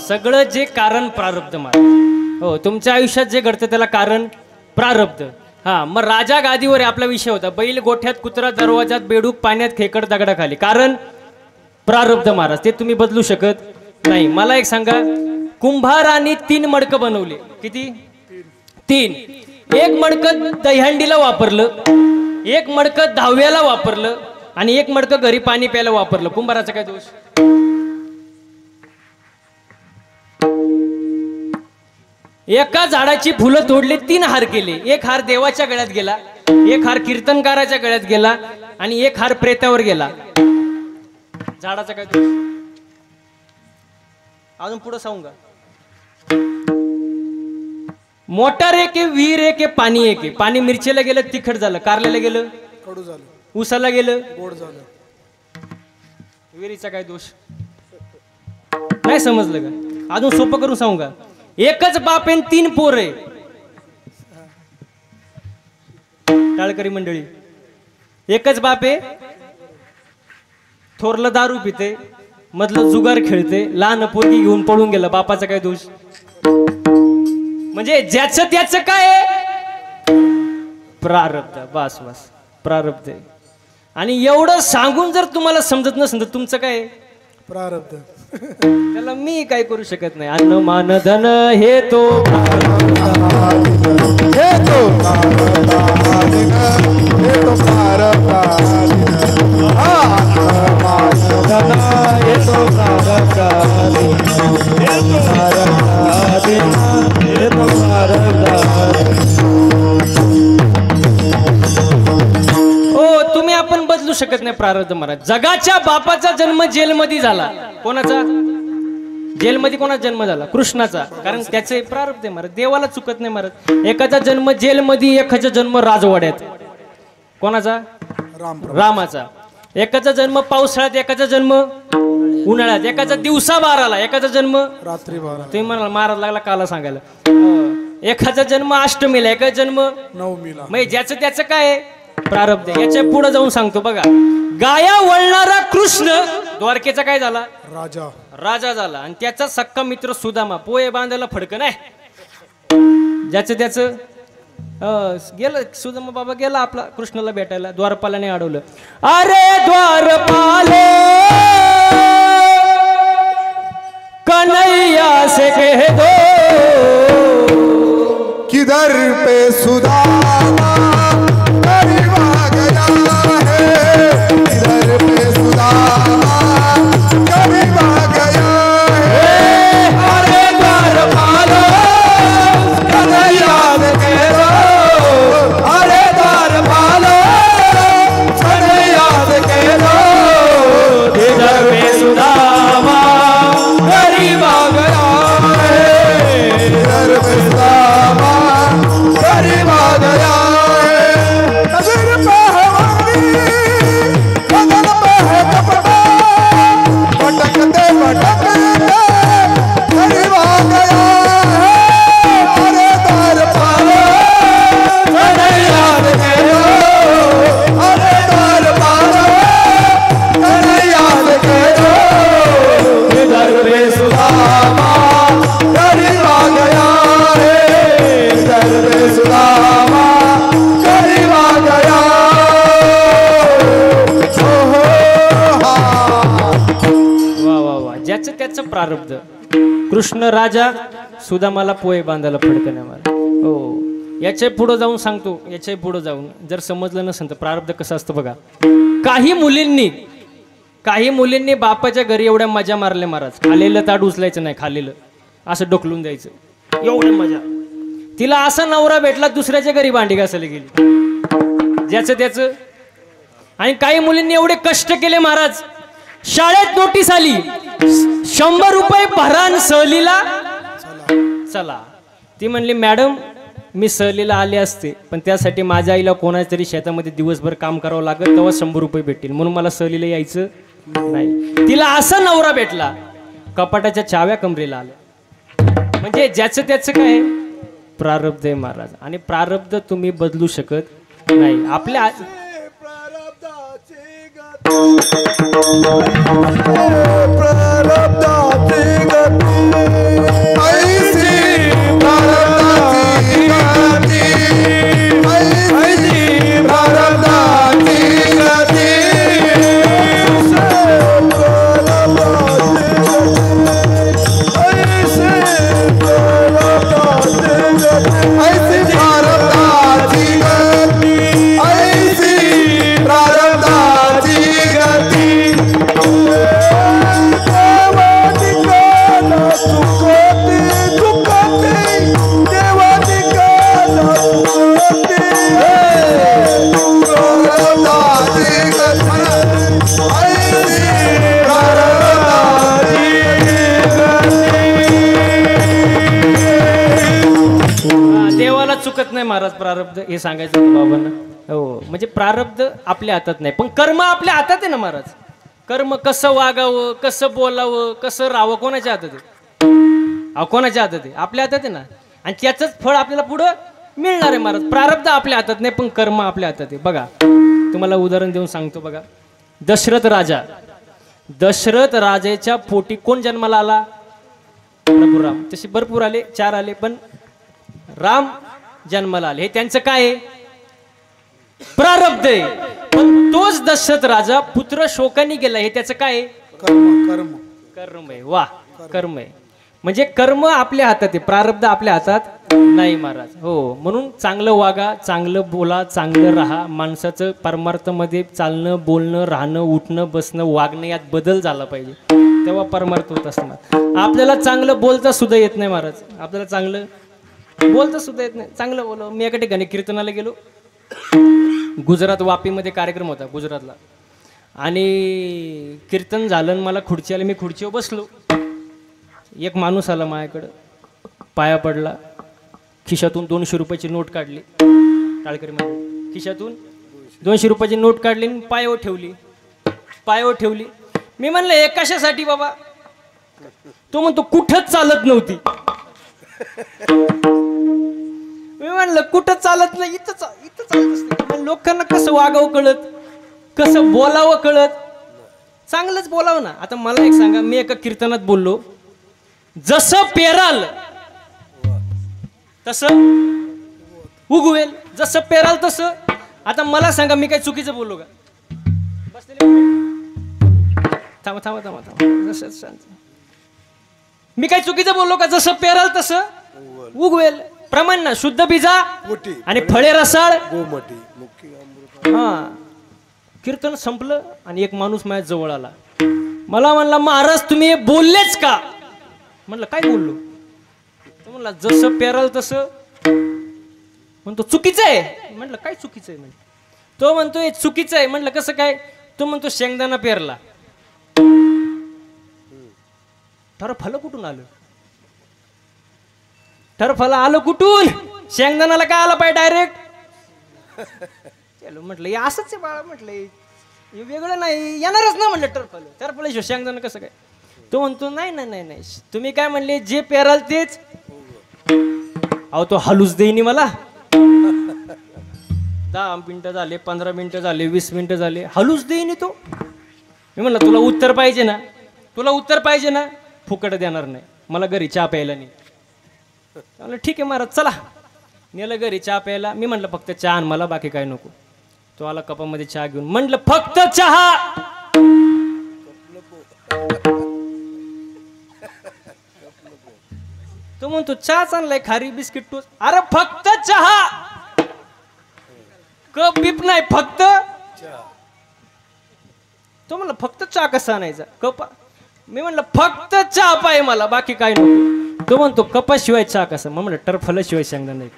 सगळं जे कारण प्रारब्ध महाराज. हो, तुमच्या आयुष्यात जे घडतं त्याला कारण प्रारब्ध. हा, मग राजा गादीवर आपला विषय होता. बैल गोठ्यात, कुत्रा दरवाजात, बेडूक पाण्यात, खेकड दगडाखाली. कारण प्रारब्ध महाराज. ते तुम्ही बदलू शकत नाही. मला एक सांगा, कुंभाराने 3 मडकं बनवले. किती? 3. एक मडकं दहीहंडीला वापरलं, एक मडकं दहाव्याला वापरलं आणि एक मडकं घरी पाणी प्यायला वापरलं. कुंभाराचा काय दोष? एका झाडाची फुलं तोडले, 3 हार केले. एक हार देवाच्या गळ्यात गेला, एक हार कीर्तनकाराच्या गळ्यात गेला आणि एक हार प्रेतावर गेला. झाडाचा काय दोष? अजून पुढे सांगू का? मोटार एक आहे, विहीर एक आहे, पाणी एक आहे. पाणी मिरचीला गेलं तिखट झालं, कारल्याला गेलं कडू झालं, उसाला गेलं गोड झालं. विहिरीचा काय दोष? नाही समजलं का? अजून सोपं करून सांगू का? एकच बाप आहे, 3 पोर आहे. टाळकरी मंडळी, एकच बाप आहे, थोरलं दारू पिते, मधलं जुगार खेळते, लहान पोरगी घेऊन पळून गेलं. बापाचा काय दोष? म्हणजे ज्याचं त्याचं काय प्रारब्ध. बस बस, प्रारब्ध आहे. आणि एवढं सांगून जर तुम्हाला समजत नसेल तर तुमचं काय प्रारब्ध. त्याला मी काय करू शकत नाही. अन्न मान धन हे तो तुम्ही आपण बदलू शकत नाही प्रारब्ध महाराज. जगाच्या बापाचा जन्म जेलमध्ये झाला. कोणाचा? जेलमध्ये कोणाचा जन्म झाला? कृष्णाचा. कारण त्याचे प्रारब्ध आहे महाराज. देवाला चुकत नाही महाराज. एकाचा जन्म जेलमध्ये, एकाचा जन्म राजवाड्यात. कोणाचा? रामाचा. एकाचा जन्म पावसाळ्यात, एकाचा जन्म उन्हाळ्यात. एकाचा दिवसा 12ला, एकाचा जन्म रात्री 12. तुम्ही म्हणाला महाराज लागला काला सांगायला. एकाचा जन्म अष्टमीला, एकाचा जन्म नवमीला. म्हणजे ज्याचं त्याचं काय प्रारब्ध. याच्या पुढे जाऊन सांगतो बघा. गाया वळणारा कृष्ण द्वारकेचा काय झाला? राजा. राजा झाला. आणि त्याचा सक्का मित्र सुदामा पोहे बांधायला फडकं नाही. ज्याचं त्याचं गेलं. सुदामा बाबा गेला आपला कृष्णाला भेटायला. द्वारपालाने अडवलं. अरे द्वारपाले कन्हैया से कह दो किधर पे सुदामा करीबा गया है, किधर पे सुदामा करीबा गया है. अरे द्वारपालो कन्हैया से कह दो, अरे द्वारपालो कन्हैया से कह दो किधर पे सुदामा करीबा गया है, किधर पे सुदामा करीबा गया है. नजर पे है वाणी, बदन पे है कपड़ा, भटकते भटकते करीबा गया है. अरे द्वारपालो कन्हैया से कह दो, अरे द्वारपालो कन्हैया से कह दो किधर पे सुदामा करीबा गया है, किधर पे सुदामा करीबा गया. वा वा वा. ज्याचं त्याचं प्रारब्ध. कृष्ण राजा, सुदामाला पोहे बांधायला फडकं नाही मारलं. हो, याच्या पुढे जाऊन सांगतो. याच्या पुढे जाऊन जर समजलं नसेल तर प्रारब्ध कसं असतं बघा. काही मुलींनी बापाच्या घरी एवढ्या मजा मारल्या महाराज. खालेलं ताट उचलायचं नाही, खालेलं असं डोकलून द्यायचं. एवढी मजा. तिला असा नवरा भेटला दुसऱ्याच्या घरी भांडी घासायला गेली. ज्याचं त्याचं. आणि काही मुलींनी एवढे कष्ट केले महाराज. शाळेत नोटीस आली, 100 रुपये भरान सहलीला चला. ती म्हणली मॅडम मी सहलीला आले असते पण त्यासाठी माझ्या आईला कोणाच्या तरी शेतामध्ये दिवसभर काम करावं लागत, तेव्हा 100 रुपये भेटतील म्हणून मला सहलीला यायचं नाही. तिला असा नवरा भेटला, कपाटाच्या चाव्या कमरेला आल्या. म्हणजे ज्याचं त्याचं काय प्रारब्ध आहे महाराज. आणि प्रारब्ध तुम्ही बदलू शकत नाही. आपल्या प्रारब्धाची गती चुकत नाही महाराज प्रारब्ध हे सांगायचं होतं बाबांना. हो म्हणजे प्रारब्ध आपल्या हातात नाही पण कर्म आपल्या हातात आहे ना महाराज. कर्म कसं वागावं कसं बोलावं कसं राहावं कोणाच्या हातात आहे? कोणाच्या हातात आहे? आपल्या हातात आहे ना. आणि त्याचंच फळ आपल्याला पुढं मिळणार आहे महाराज. प्रारब्ध आपल्या हातात नाही पण कर्म आपल्या हातात आहे. बघा तुम्हाला उदाहरण देऊन सांगतो. बघा दशरथ राजाच्या पोटी कोण जन्माला आला? प्रभू राम. तसे भरपूर आले 4 आले पण राम जन्माला आले. हे त्यांचं काय आहे? प्रारब्ध आहे. पण तोच दशरथ राजा पुत्र शोकाने गेला हे त्याचं काय आहे? कर्म आहे. वा कर्म आहे. म्हणजे कर्म आपल्या हातात आहे प्रारब्ध आपल्या हातात नाही महाराज. हो म्हणून चांगलं वागा चांगलं बोला चांगलं राहा. माणसाचं परमार्थामध्ये चालणं बोलणं राहणं उठणं बसणं वागणं यात बदल झाला पाहिजे तेव्हा परमार्थ होत असणार. आपल्याला चांगलं बोलता सुद्धा येत नाही महाराज. आपल्याला चांगलं बोलता सुद्धा येत नाही. चांगलं बोल. मी एका ठिकाणी कीर्तनाला गेलो. गुजरात वापीमध्ये कार्यक्रम होता गुजरातला आणि कीर्तन झालं आणि मला खुर्ची आली. मी खुर्चीवर बसलो. एक माणूस आला माझ्याकडं पाया पडला. खिशातून 200 रुपयाची नोट काढली. टाळकरी म्हणजे खिशातून 200 रुपयाची नोट काढली आणि पायावर ठेवली. मी म्हणलं हे कशासाठी बाबा? तो म्हणतो कुठंच चालत नव्हती. मी म्हणलं कुठं चालत नाही इथं चालत असते. लोकांना कसं वागावं कळत कसं बोलावं कळत. चांगलंच बोलावं ना. आता मला एक सांगा मी एका कीर्तनात बोललो जसं पेराल तसं उगवेल. जसं पेराल तसं. आता मला सांगा मी काय चुकीचं बोललो का? थांबा शांत. मी काय चुकीचं बोललो का? जसं पेराल तसं उगवेल. प्रमाण ना. शुद्ध बीजा आणि फळे रसाळ. हा कीर्तन संपलं आणि एक माणूस माझ्या जवळ आला. मला म्हणला महाराज तुम्ही हे बोललेच का? म्हणलं काय बोललो? तो म्हणला जसं पेराल तसं. म्हणतो चुकीचं आहे. म्हटलं काय चुकीचं आहे? म्हणजे तो म्हणतो हे चुकीचं आहे. म्हटलं कसं काय? तो म्हणतो शेंगदाणा पेरला. टरफल कुठून आलं? टरफल आलं कुठून? शेंगदाणाला काय आलं पाहिजे डायरेक्ट? चलो म्हटलं हे असंच आहे बाळा. म्हटलं हे वेगळं नाही येणारच ना. म्हटलं टरफल शेंगदाणा कसं काय? तो म्हणतो नाही तुम्ही काय म्हणले जे पेराल तेच. अहो तो हलूच देईनी मला. 10 मिनिटं झाले 15 मिनिटं झाले 20 मिनिटं झाले हलूच देईनी तो. मी म्हणलं तुला उत्तर पाहिजे ना फुकट देणार नाही. मला घरी चहा प्यायला नाही. म्हणलं ठीक आहे महाराज चला. नेलं घरी चहा प्यायला. मी म्हटलं फक्त चहा आण मला बाकी काय नको. तो आला कपामध्ये चहा घेऊन. म्हटलं फक्त चहा. तो म्हणतो चहाच आणलाय खारी बिस्किट टोस्ट. अरे फक्त चहा. कप बिप नाही फक्त. तो म्हणला फक्त चहा कसा आणायचा? कप. मी म्हणलं फक्त चहा पाहिजे मला बाकी काय नको. तो म्हणतो कपाशिवाय चहा कसा? मग म्हणलं टरफलाशिवाय शेंगदाणा नाही.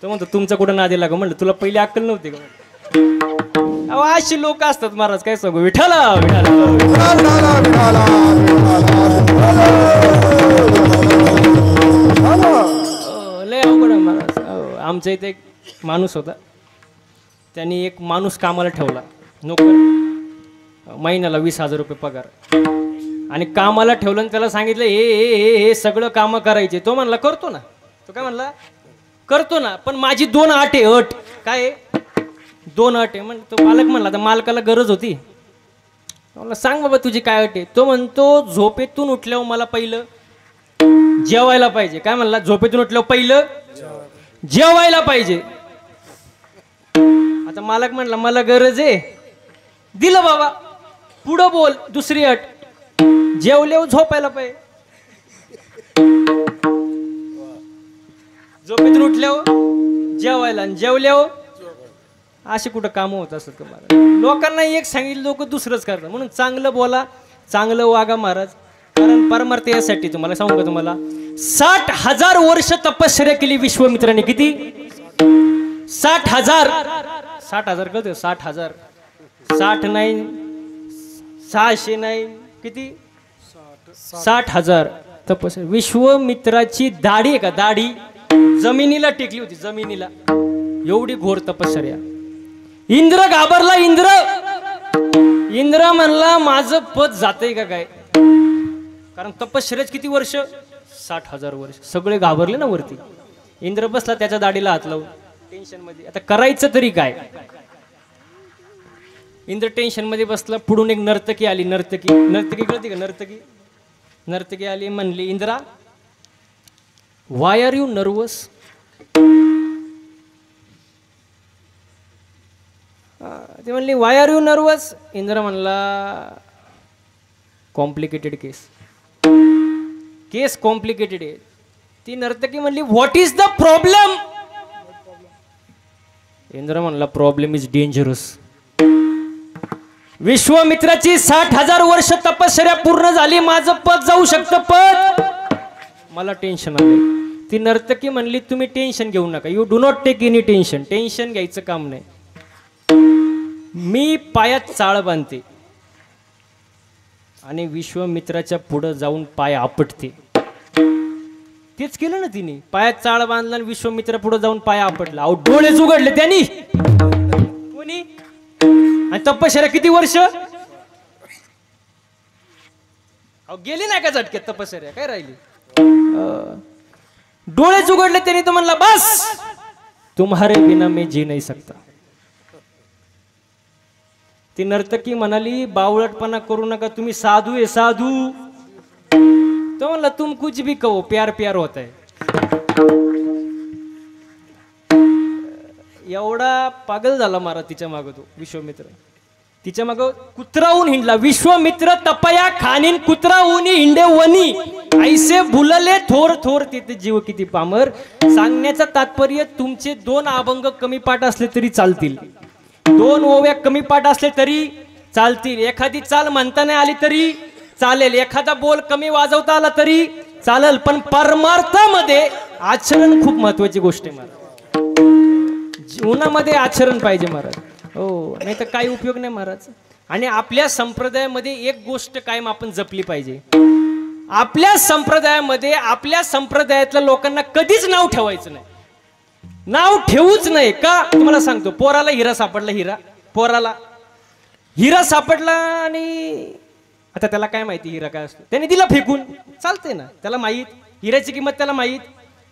तो म्हणतो तुमचा कुठं नादी लागा. म्हणलं तुला पहिली अक्कल नव्हती का? अहो अशी लोक असतात महाराज काय सांगू. विठाला लय अवघड महाराज. आमच्या इथे एक माणूस होता. त्यांनी एक माणूस कामाला ठेवला नोकर. महिन्याला 20,000 रुपये पगार. आणि कामाला ठेवलं आणि त्याला सांगितलं हे सगळं कामं करायचे. तो म्हणला करतो ना. तो काय म्हणला करतो ना पण माझी 2 अट आहे. अट काय? 2 अट आहे. म्हण तो मालक म्हणला तर मालकाला गरज होती. मला सांग बाबा तुझी काय अट आहे? तो म्हणतो झोपेतून उठल्यावर मला पहिलं जेवायला पाहिजे. काय म्हणला? झोपेतून उठल्यावर पहिलं जेवायला पाहिजे. आता मालक म्हणला मला गरज आहे. दिलं बाबा. पुढं बोल दुसरी अट जेवल्यावर झोपायला पाहिजे. झोपेतून उठल्यावर जेवायला आणि जेवल्यावर. अशी कुठं कामं होत असत का महाराज? लोकांना एक सांगितलं लोक दुसरंच करतात. म्हणून चांगलं बोला चांगलं वागा महाराज. कारण परमार्थ यासाठी तुम्हाला सांगू का तुम्हाला 60,000 वर्ष तपश्चर्या केली विश्वामित्राने. किती? 60,000. 60,000 कळतं? 60,000. 60 नाही 600 नाही किती? 60,000. तपश्चर्या. विश्वामित्राची दाढी आहे का, दाढी जमिनीला टेकली होती, जमिनीला. एवढी घोर तपश्चर्या. इंद्र घाबरला. इंद्र म्हणला माझं पद जातंय का काय, कारण तपश्चर्याच किती वर्ष, 60,000 वर्ष. सगळे घाबरले ना वरती. इंद्र बसला त्याच्या दाढीला हात लावून टेन्शन मध्ये. आता करायचं तरी काय. इंद्र टेन्शन मध्ये बसला. पुढून एक नर्तकी आली. नर्तकी कळते का, नर्तकी आली. म्हणली Indra, why are you nervous. ते म्हणली why are you nervous. Indra म्हणला कॉम्प्लिकेटेड केस कॉम्प्लिकेटेड आहे. ती नर्तकी म्हणली what is the problem. Indra म्हणला प्रॉब्लेम इज डेंजरस. विश्वामित्राची 60,000 वर्ष तपश्चर्या पूर्ण झाली. माझं पद जाऊ शकतं, पद. मला टेन्शन आले. ती नर्तकी म्हणली तुम्ही टेन्शन घेऊ नका. You do not take any tension. Tension घ्यायचं काम नाही. मी पायात चाळ बांधते आणि विश्वामित्राच्या पुढे जाऊन पाय आपटते. तेच केलं ना तिने. पायात चाळ बांधला आणि विश्वामित्रा पुढे जाऊन पाय आपटला. अहो डोळेच उघडले त्यांनी. कोणी. आणि तपश्चर्या किती वर्ष. अहो गेली नाही का झटक्यात तपश्चर्या, काय राहिली. डोळेच उघडले त्यांनी. तो म्हणला बस, तुम्हारे बिना मैं जी नहीं सकता. ती नर्तकी म्हणाली बावळटपणा करू नका, तुम्ही साधू आहे साधू. तो म्हणला तुम कुछ भी कहो, प्यार प्यार होता है. एवढा पागल झाला महाराज तिच्या माग तो विश्वामित्र. तिच्या माग कुत्राहून हिंडला. विश्वामित्र तपया खानीन कुत्राहून हिंडे वनी, ऐसे भुलले थोर थोर तिथे जीव किती पामर. सांगण्याचं तात्पर्य तुमचे 2 अभंग कमी पाठ असले तरी चालतील, 2 ओव्या कमी पाठ असले तरी चालतील, एखादी चाल म्हणता नाही आली तरी चालेल, एखादा बोल कमी वाजवता आला तरी चालेल, पण परमार्थामध्ये आचरण खूप महत्वाची गोष्ट आहे महाराज. जीवनामध्ये आचरण पाहिजे महाराज. हो, नाही तर काही उपयोग नाही महाराज. आणि आपल्या संप्रदायामध्ये एक गोष्ट कायम आपण जपली पाहिजे. आपल्या संप्रदायातल्या लोकांना कधीच नाव ठेवायचं नाही. नाव ठेवूच नाही. का तुम्हाला सांगतो. पोराला हिरा सापडला. पोराला हिरा सापडला आणि आता त्याला काय माहिती हिरा काय असतो. त्याने दिला फेकून, चालतंय ना. त्याला माहीत हिऱ्याची किंमत त्याला माहीत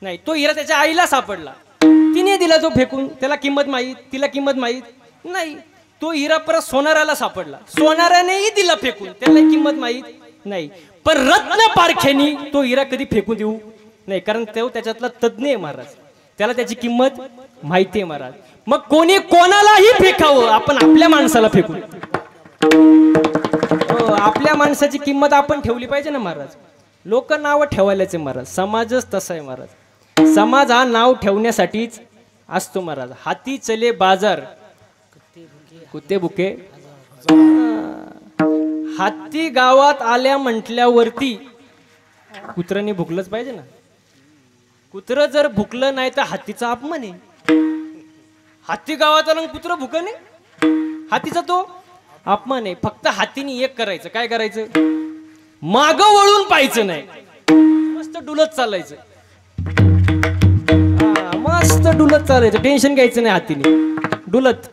नाही. तो हिरा त्याच्या आईला सापडला, तिने दिला तो फेकून, त्याला किंमत माहीत, तिला किंमत माहीत नाही. तो हिरा परत सोनाराला सापडला, सोनारानेही दिला फेकून, त्याला किंमत माहीत नाही. पण रत्न पारख्यानी तो हिरा कधी फेकून देऊ नाही, कारण तो त्याच्यातला तज्ञ आहे महाराज. त्याला त्याची किंमत माहिती आहे महाराज. मग कोणी कोणालाही फेकावं, आपण आपल्या माणसाला फेकू. आपल्या माणसाची किंमत आपण ठेवली पाहिजे ना महाराज. लोक नाव ठेवायलाच आहे महाराज. समाजच तसा आहे महाराज. समाज हा नाव ठेवण्यासाठीच असतो महाराज. हाती चले बाजार कुत्ते बुके. हाती गावात आल्या म्हटल्यावरती कुत्र्याने भुकलंच पाहिजे ना. कुत्र जर भुकलं नाही तर हातीचा अपमान आहे. हाती गावात आलं कुत्र भुक नाही, हातीचा तो अपमान आहे. फक्त हातीने एक करायचं. काय करायचं. माग वळून पाहायचं नाही, मस्त डुलत चालायचं. मस्त डुलत चालायचं, टेन्शन घ्यायचं नाही. हातीने डुलत.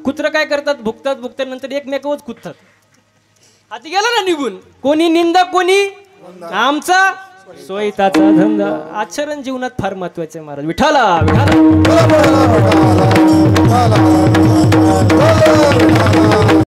कुत्र काय करतात, भुकतात नंतर एकमेकावच कुदतात. हाती गेला ना निघून. कोणी निंदा कोणी आमचा सोयीताचा धंदा. आचरण जीवनात फार महत्वाचे आहे महाराज. विठाला.